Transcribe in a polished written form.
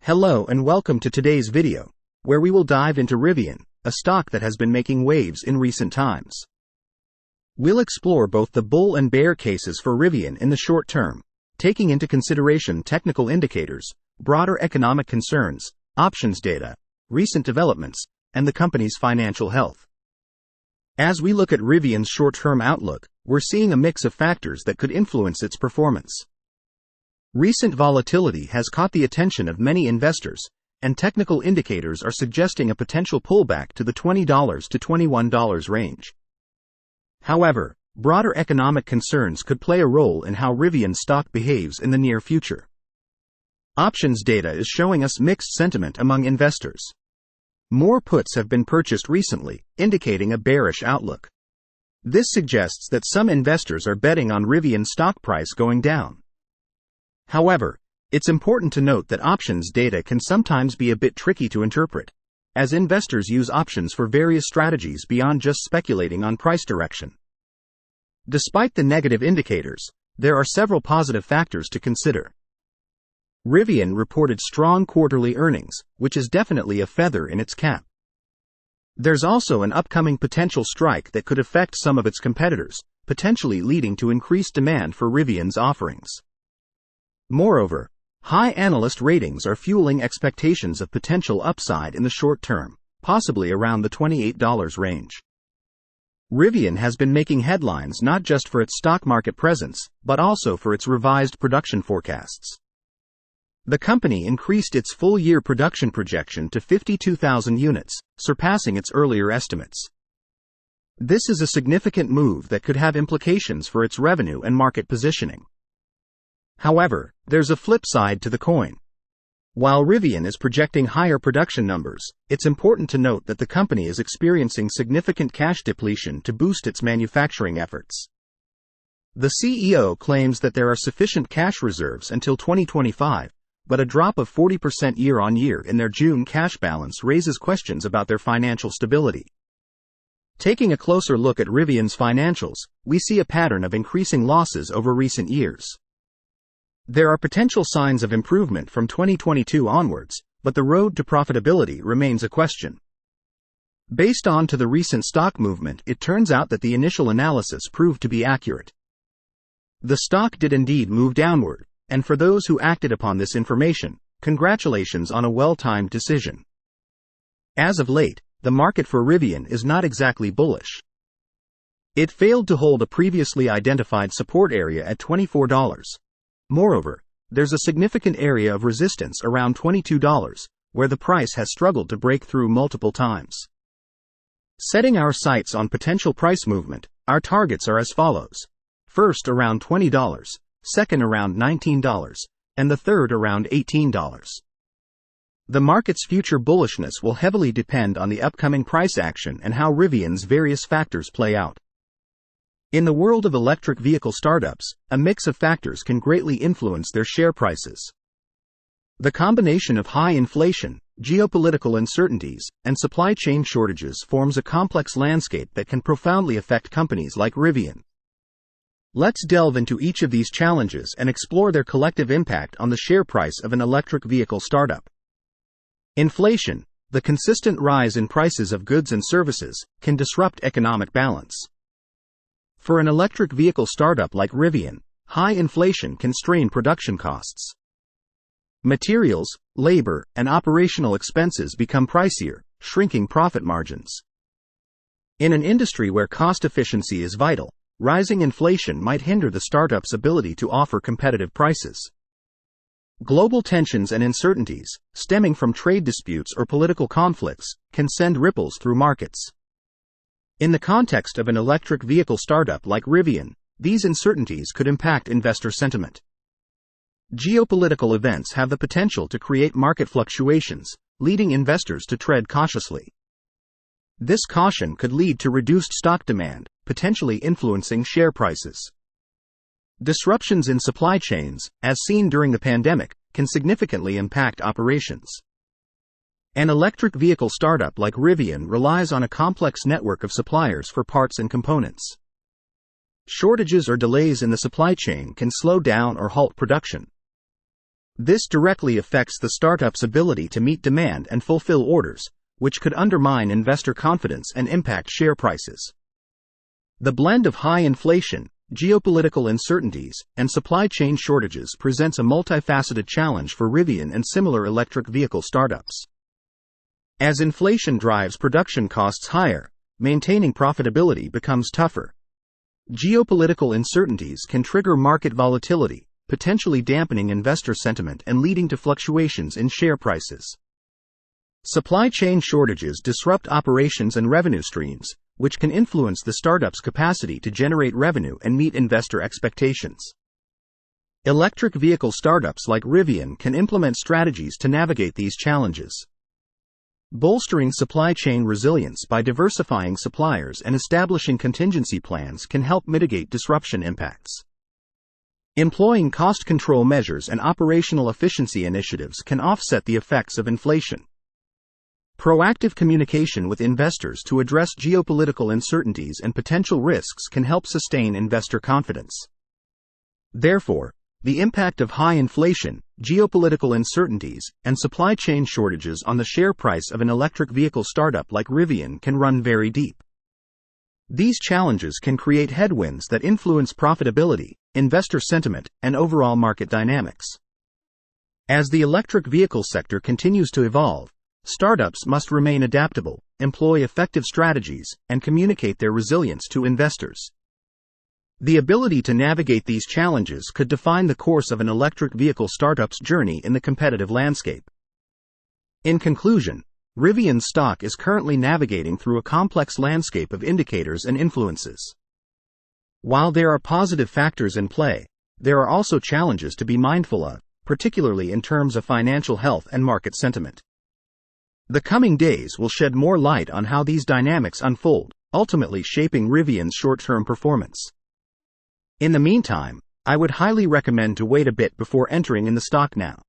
Hello and welcome to today's video, where we will dive into Rivian, a stock that has been making waves in recent times. We'll explore both the bull and bear cases for Rivian in the short term, taking into consideration technical indicators, broader economic concerns, options data, recent developments, and the company's financial health. As we look at Rivian's short-term outlook, we're seeing a mix of factors that could influence its performance. Recent volatility has caught the attention of many investors, and technical indicators are suggesting a potential pullback to the $20 to $21 range. However, broader economic concerns could play a role in how Rivian stock behaves in the near future. Options data is showing us mixed sentiment among investors. More puts have been purchased recently, indicating a bearish outlook. This suggests that some investors are betting on Rivian's stock price going down. However, it's important to note that options data can sometimes be a bit tricky to interpret, as investors use options for various strategies beyond just speculating on price direction. Despite the negative indicators, there are several positive factors to consider. Rivian reported strong quarterly earnings, which is definitely a feather in its cap. There's also an upcoming potential strike that could affect some of its competitors, potentially leading to increased demand for Rivian's offerings. Moreover, high analyst ratings are fueling expectations of potential upside in the short term, possibly around the $28 range. Rivian has been making headlines not just for its stock market presence, but also for its revised production forecasts. The company increased its full-year production projection to 52,000 units, surpassing its earlier estimates. This is a significant move that could have implications for its revenue and market positioning. However, there's a flip side to the coin. While Rivian is projecting higher production numbers, it's important to note that the company is experiencing significant cash depletion to boost its manufacturing efforts. The CEO claims that there are sufficient cash reserves until 2025, but a drop of 40% year-on-year in their June cash balance raises questions about their financial stability. Taking a closer look at Rivian's financials, we see a pattern of increasing losses over recent years. There are potential signs of improvement from 2022 onwards, but the road to profitability remains a question. Based on the recent stock movement, it turns out that the initial analysis proved to be accurate. The stock did indeed move downward, and for those who acted upon this information, congratulations on a well-timed decision. As of late, the market for Rivian is not exactly bullish. It failed to hold a previously identified support area at $24. Moreover, there's a significant area of resistance around $22, where the price has struggled to break through multiple times. Setting our sights on potential price movement, our targets are as follows. First around $20, second around $19, and the third around $18. The market's future bullishness will heavily depend on the upcoming price action and how Rivian's various factors play out. In the world of electric vehicle startups, a mix of factors can greatly influence their share prices. The combination of high inflation, geopolitical uncertainties, and supply chain shortages forms a complex landscape that can profoundly affect companies like Rivian. Let's delve into each of these challenges and explore their collective impact on the share price of an electric vehicle startup. Inflation, the consistent rise in prices of goods and services, can disrupt economic balance. For an electric vehicle startup like Rivian, high inflation can strain production costs. Materials, labor, and operational expenses become pricier, shrinking profit margins. In an industry where cost efficiency is vital, rising inflation might hinder the startup's ability to offer competitive prices. Global tensions and uncertainties, stemming from trade disputes or political conflicts, can send ripples through markets. In the context of an electric vehicle startup like Rivian, these uncertainties could impact investor sentiment. Geopolitical events have the potential to create market fluctuations, leading investors to tread cautiously. This caution could lead to reduced stock demand, potentially influencing share prices. Disruptions in supply chains, as seen during the pandemic, can significantly impact operations. An electric vehicle startup like Rivian relies on a complex network of suppliers for parts and components. Shortages or delays in the supply chain can slow down or halt production. This directly affects the startup's ability to meet demand and fulfill orders, which could undermine investor confidence and impact share prices. The blend of high inflation, geopolitical uncertainties, and supply chain shortages presents a multifaceted challenge for Rivian and similar electric vehicle startups. As inflation drives production costs higher, maintaining profitability becomes tougher. Geopolitical uncertainties can trigger market volatility, potentially dampening investor sentiment and leading to fluctuations in share prices. Supply chain shortages disrupt operations and revenue streams, which can influence the startup's capacity to generate revenue and meet investor expectations. Electric vehicle startups like Rivian can implement strategies to navigate these challenges. Bolstering supply chain resilience by diversifying suppliers and establishing contingency plans can help mitigate disruption impacts. Employing cost control measures and operational efficiency initiatives can offset the effects of inflation. Proactive communication with investors to address geopolitical uncertainties and potential risks can help sustain investor confidence. Therefore, the impact of high inflation, geopolitical uncertainties, and supply chain shortages on the share price of an electric vehicle startup like Rivian can run very deep. These challenges can create headwinds that influence profitability, investor sentiment, and overall market dynamics. As the electric vehicle sector continues to evolve, startups must remain adaptable, employ effective strategies, and communicate their resilience to investors. The ability to navigate these challenges could define the course of an electric vehicle startup's journey in the competitive landscape. In conclusion, Rivian's stock is currently navigating through a complex landscape of indicators and influences. While there are positive factors in play, there are also challenges to be mindful of, particularly in terms of financial health and market sentiment. The coming days will shed more light on how these dynamics unfold, ultimately shaping Rivian's short-term performance. In the meantime, I would highly recommend to wait a bit before entering in the stock now.